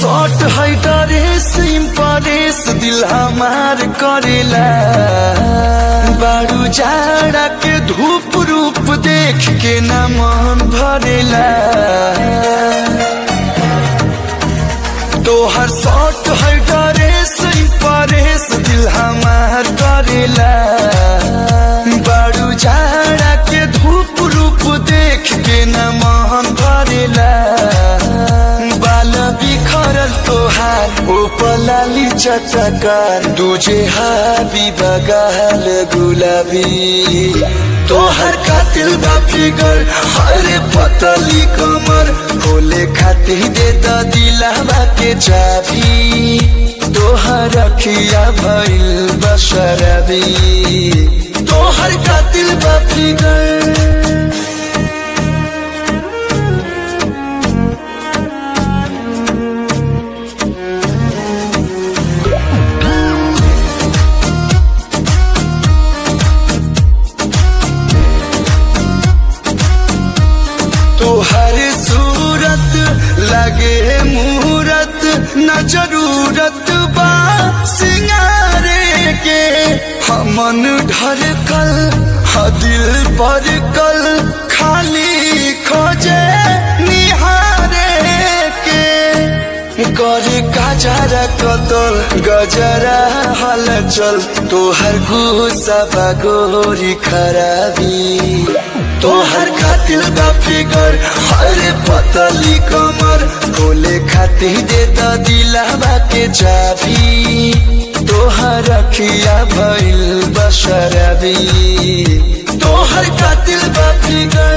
short है dress impress दिल हमार करेला बारू जाड़ा के धूप रूप देख के न मन भरेला तोहर शॉर्ट है ड्रेस इम्प्रेस दिल हमार करेला बारू जाड़ा के धूप रूप देख के न मन भरेला बिखरल तोहार ओपलाली चटकार तुझे हाबी बगाल गुलाबी तोहर कातिल बा फिगर हरे पतली कमर खोले खातिर दे द दिलवा के चाबी तोहर अखिया भइल बशरबी तोहर कातिल बा फिगर तोहर सूरत लगे मुहूर्त न जरूरत बा सिंगारे के हमन ढरकल दिल पर कल खाली खोजे निहारे के करे गजरा कतल गजरा हलचल तोहर गुस्सा बगोरी खराबी तोहर कातिल बा फिगर हरे पतली कमर खोले खातिर दे द दिलवा के चाबी तोहर अखिया भइल बशरबी तोहर कातिल बा फिगर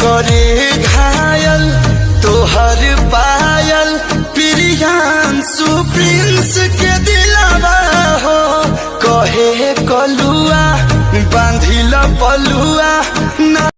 करे घायल तोहर पायल प्रियांशु प्रिंस के दिलवा हो कहे कलुआ बांधिल पलुआ